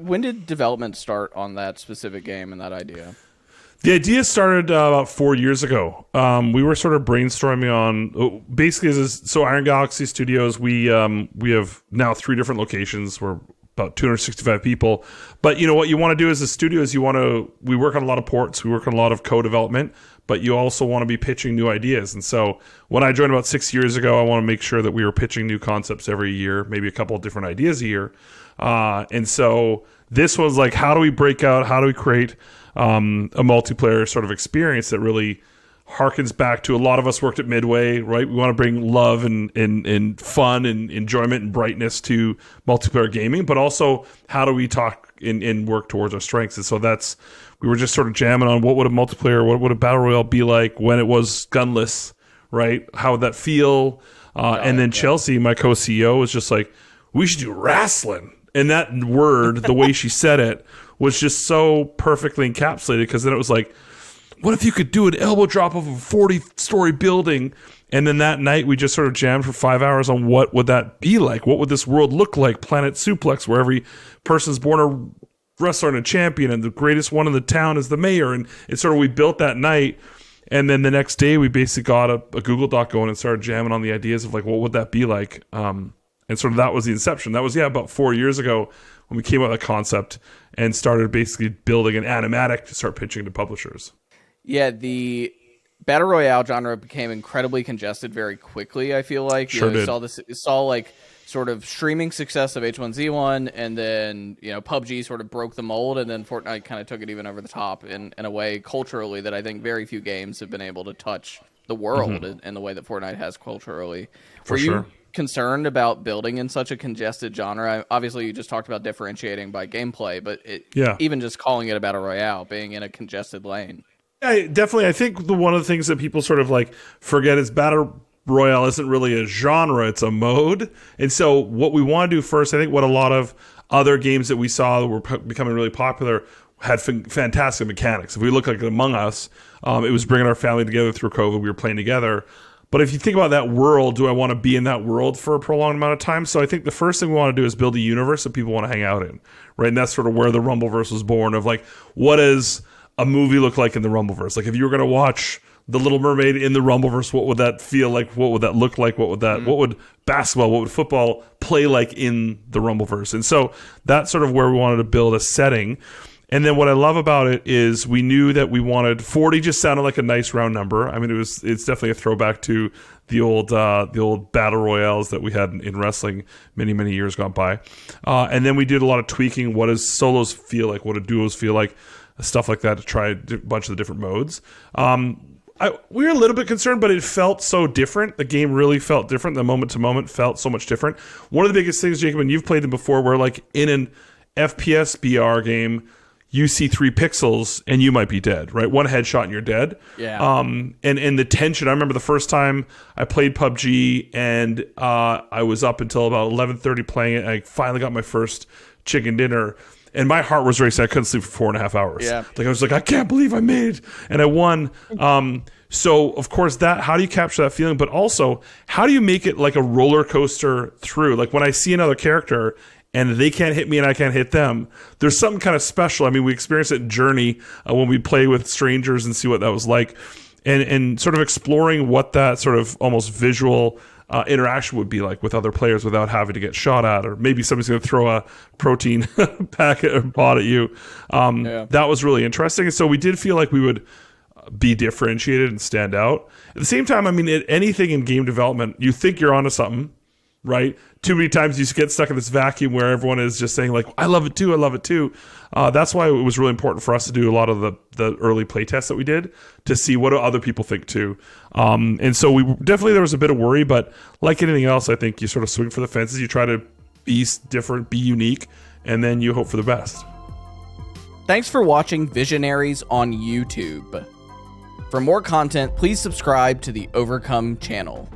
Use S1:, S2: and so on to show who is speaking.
S1: when did development start on that specific game and that idea?
S2: The idea started about 4 years ago. We were sort of brainstorming on basically so Iron Galaxy Studios. We have now 3 different locations. We're about 265 people. But you know what you want to do as a studio is we work on a lot of ports. We work on a lot of co-development, but you also want to be pitching new ideas. And so when I joined about 6 years ago, I want to make sure that we were pitching new concepts every year, maybe a couple of different ideas a year. And so this was like, how do we break out? How do we create a multiplayer sort of experience that really harkens back to a lot of us worked at Midway, right? We want to bring love and fun and enjoyment and brightness to multiplayer gaming, but also how do we talk and work towards our strengths? And so we were just sort of jamming on what would a battle royale be like when it was gunless, right? How would that feel? And then Chelsea, my co-CEO, was just like, we should do wrestling. And that word, the way she said it, was just so perfectly encapsulated, because then it was like, what if you could do an elbow drop of a 40-story building? And then that night we just sort of jammed for 5 hours on what would that be like? What would this world look like? Planet Suplex, where every person's born a wrestler and a champion, and the greatest one in the town is the mayor. And it's sort of, we built that night. And then the next day we basically got a Google Doc going and started jamming on the ideas of like, what would that be like? And sort of that was the inception. That was, about 4 years ago when we came up with that concept and started basically building an animatic to start pitching to publishers.
S1: Yeah, the battle royale genre became incredibly congested very quickly, I feel like. You saw like sort of streaming success of H1Z1, and then, PUBG sort of broke the mold, and then Fortnite kind of took it even over the top in a way culturally that I think very few games have been able to touch the world in the way that Fortnite has culturally.
S2: For sure.
S1: Concerned about building in such a congested genre? Obviously, you just talked about differentiating by gameplay, but even just calling it a battle royale, being in a congested lane.
S2: Yeah, definitely. I think one of the things that people sort of like forget is battle royale isn't really a genre, it's a mode. And so what we want to do first, I think what a lot of other games that we saw that were becoming really popular had fantastic mechanics. If we look like Among Us, it was bringing our family together through COVID. We were playing together. But if you think about that world, do I want to be in that world for a prolonged amount of time? So I think the first thing we want to do is build a universe that people want to hang out in, right? And that's sort of where the Rumbleverse was born, of like, what does a movie look like in the Rumbleverse? Like, if you were going to watch The Little Mermaid in the Rumbleverse, what would that feel like? What would that look like? What would basketball, what would football play like in the Rumbleverse? And so that's sort of where we wanted to build a setting. And then what I love about it is we knew that we wanted 40 just sounded like a nice round number. I mean, it's definitely a throwback to the old battle royales that we had in wrestling many, many years gone by. And then we did a lot of tweaking. What does solos feel like? What do duos feel like? Stuff like that to try a bunch of the different modes. We were a little bit concerned, but it felt so different. The game really felt different. The moment to moment felt so much different. One of the biggest things, Jacob, and you've played them before, where like in an FPS BR game, you see 3 pixels and you might be dead, right? One headshot and you're dead.
S1: Yeah.
S2: And the tension, I remember the first time I played PUBG and I was up until about 11:30 playing it. I finally got my first chicken dinner and my heart was racing. I couldn't sleep for 4.5 hours.
S1: Yeah.
S2: Like I was like, I can't believe I made it. And I won. So of course how do you capture that feeling? But also, how do you make it like a roller coaster through? Like when I see another character and they can't hit me and I can't hit them, there's something kind of special. I mean, we experienced it in Journey when we play with strangers and see what that was like. And sort of exploring what that sort of almost visual interaction would be like with other players without having to get shot at, or maybe somebody's going to throw a protein packet or pod at you. That was really interesting. And so we did feel like we would be differentiated and stand out. At the same time, I mean, anything in game development, you think you're onto something, right? Too many times you get stuck in this vacuum where everyone is just saying like, I love it too, I love it too. That's why it was really important for us to do a lot of the early play tests that we did to see what do other people think too. And so there was a bit of worry, but like anything else, I think you sort of swing for the fences. You try to be different, be unique, and then you hope for the best.
S1: Thanks for watching Visionaries on YouTube. For more content, please subscribe to the Overcome channel.